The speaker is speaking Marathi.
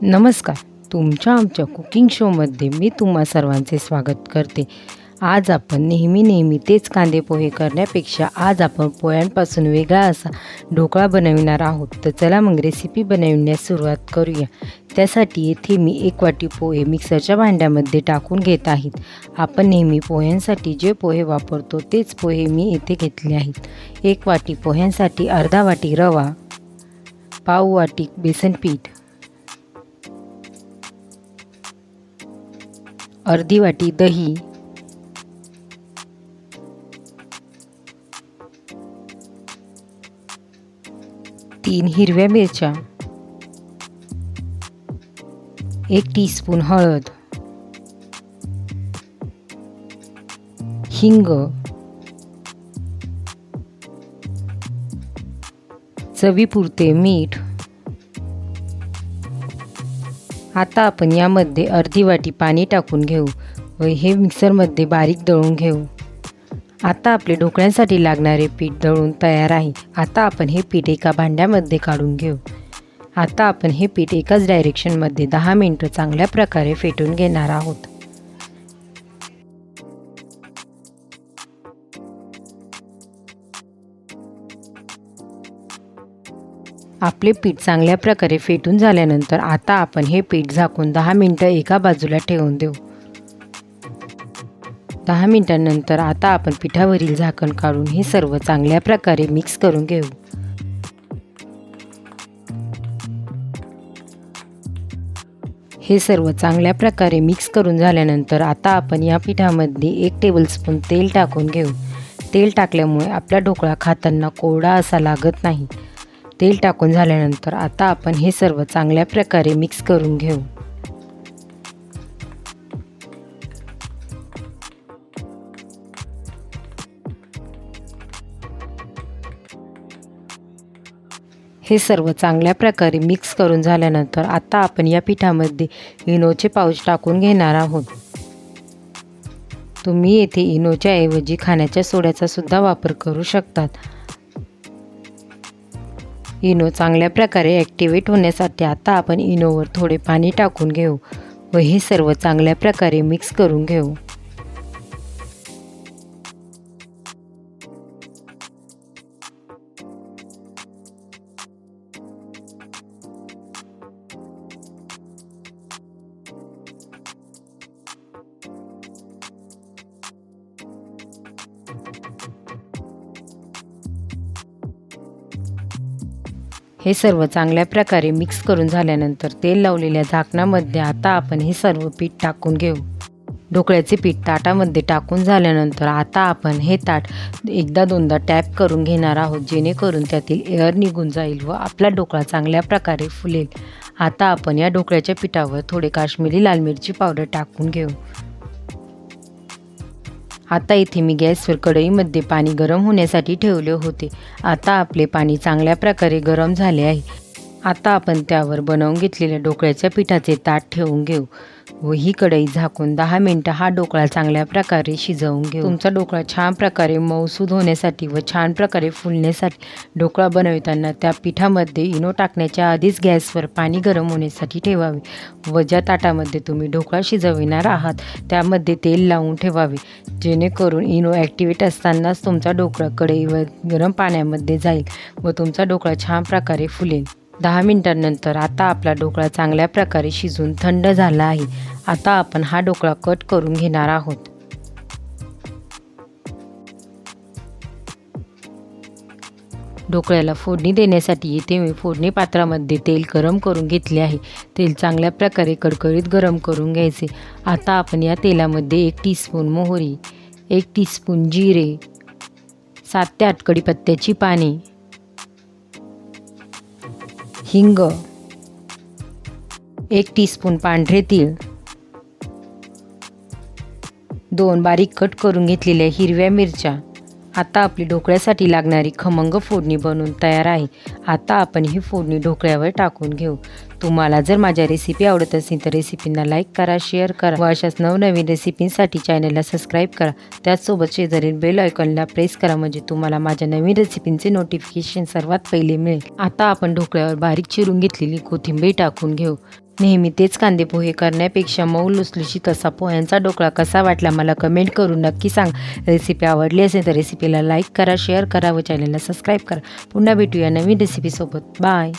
नमस्कार. तुमच्या आमच्या कुकिंग शोमध्ये मी तुम्हा सर्वांचे स्वागत करते. आज आपण नेहमी तेच कांदे पोहे करण्यापेक्षा आज आपण पोह्यांपासून वेगळा असा ढोकळा बनविणार आहोत. तर चला मग रेसिपी बनविण्यास सुरुवात करूया. त्यासाठी येथे मी 1 वाटी पोहे मिक्सरच्या भांड्यामध्ये टाकून घेत आहेत. आपण नेहमी पोह्यांसाठी जे पोहे वापरतो तेच पोहे मी येथे घेतले आहेत. 1 वाटी पोह्यांसाठी अर्धा वाटी रवा, पाव वाटी बेसन पीठ, अर्धी वाटी दही, 3 हिरव्या मिरच्या, 1 टीस्पून हळद, हिंग, चवीपुरते मीठ. आता आपण यामध्ये अर्धी वाटी पाणी टाकून घेऊ व हे मिक्सरमध्ये बारीक दळून घेऊ. आता आपले ढोकळ्यांसाठी लागणारे पीठ दळून तयार आहे. आता आपण हे पीठ एका भांड्यामध्ये काढून घेऊ. आता आपण हे पीठ एकाच डायरेक्शनमध्ये 10 मिनिटं चांगल्या प्रकारे फेटून घेणार आहोत. आपले पीठ चांगल्या प्रकारे फेटून झाल्यानंतर आता आपण हे पीठ झाकून 10 मिनिटं एका बाजूला ठेवून देऊ. 10 मिनिटांनंतर आता आपण पिठावरील झाकण काढून हे सर्व चांगल्या प्रकारे मिक्स करून घेऊ. हे सर्व चांगल्या प्रकारे मिक्स करून झाल्यानंतर आता आपण या पिठामध्ये 1 टेबलस्पून तेल टाकून घेऊ. तेल टाकल्यामुळे आपला ढोकळा खाताना कोरडा असा लागत नाही. तेल टाकून झाल्यानंतर आता आपण हे सर्व चांगल्या प्रकारे मिक्स करून घेऊ. हे सर्व चांगल्या प्रकारे मिक्स करून झाल्यानंतर आता आपण या पिठामध्ये इनोचे पाऊच टाकून घेणार आहोत. तुम्ही येथे इनोच्या ऐवजी खाण्याच्या सोड्याचा सुद्धा वापर करू शकतात. इनो चांगल्या प्रकारे ॲक्टिवेट होण्यासाठी आता आपण इनोवर थोडे पाणी टाकून घेऊ व हे सर्व चांगल्या प्रकारे मिक्स करून घेऊ. हे सर्व चांगल्या प्रकारे मिक्स करून झाल्यानंतर तेल लावलेल्या झाकणामध्ये आता आपण हे सर्व पीठ टाकून घेऊ. ढोकळ्याचे पीठ ताटामध्ये टाकून झाल्यानंतर आता आपण हे ताट एकदा दोनदा टॅप करून घेणार आहोत, जेणेकरून त्यातील एअर निघून जाईल व आपला ढोकळा चांगल्या प्रकारे फुलेल. आता आपण या ढोकळ्याच्या पिठावर थोडे काश्मीरी लाल मिरची पावडर टाकून घेऊ. आता इथे मी गॅसवर कढईमध्ये पाणी गरम होण्यासाठी ठेवले होते. आता आपले पाणी चांगल्या प्रकारे गरम झाले आहे. आता आपण त्यावर बनवून घेतलेल्या ढोकळ्याच्या पिठाचे ताट ठेवून घेऊ व ही कढई झाकून 10 मिनिटं हा ढोकळा चांगल्या प्रकारे शिजवून घेऊ. तुमचा ढोकळा छान प्रकारे मऊसूद होण्यासाठी व छान प्रकारे फुलण्यासाठी ढोकळा बनवताना त्या पिठामध्ये इनो टाकण्याच्या आधीच गॅसवर पाणी गरम होण्यासाठी ठेवावे व ज्या ताटामध्ये तुम्ही ढोकळा शिजविणार आहात त्यामध्ये तेल लावून ठेवावे, जेणेकरून इनो ॲक्टिवेट असतानाच तुमचा ढोकळा कढईवर गरम पाण्यामध्ये जाईल व तुमचा ढोकळा छान प्रकारे फुलेल. 10 मिनिटांनंतर आता आपला ढोकळा चांगल्या प्रकारे शिजून थंड झाला आहे. आता आपण हा ढोकळा कट करून घेणार आहोत. ढोकळ्याला फोडणी देण्यासाठी इथे मी फोडणी पात्रामध्ये तेल गरम करून घेतले आहे. तेल चांगल्या प्रकारे कडकडीत गरम करून घ्यायचे. आता आपण या तेलामध्ये 1 टीस्पून मोहरी, 1 टीस्पून जिरे, 7 ते 8 कढीपत्त्याची पाने, हिंग, 1 टीस्पून पांढरे तीळ, 2 बारीक कट करून घेतलेल्या हिरव्या मिरच्या. आता आपली ढोकळ्यासाठी लागणारी खमंग फोडणी बनवून तयार आहे. आता आपण ही फोडणी ढोकळ्यावर टाकून घेऊ. तुम्हाला जर माझ्या रेसिपी आवडत असेल तर रेसिपींना लाईक करा, शेअर करा व अशाच नवनवीन रेसिपींसाठी चॅनलला सबस्क्राईब करा. त्याचसोबत शेजारील बेल आयकॉनला प्रेस करा, म्हणजे तुम्हाला माझ्या नवीन रेसिपींचे नोटिफिकेशन सर्वात पहिले मिळेल. आता आपण ढोकळ्यावर बारीक चिरून घेतलेली कोथिंबीर टाकून घेऊ. नेहमी तेच कांदे पोहे करण्यापेक्षा मऊ लुसलुशीत असा पोह्यांचा ढोकळा कसा वाटला मला कमेंट करून नक्की सांग. रेसिपी आवडली असेल तर रेसिपीला लाईक करा, शेअर करा व चॅनलला सबस्क्राईब करा. पुन्हा भेटूया नवीन रेसिपीसोबत. बाय.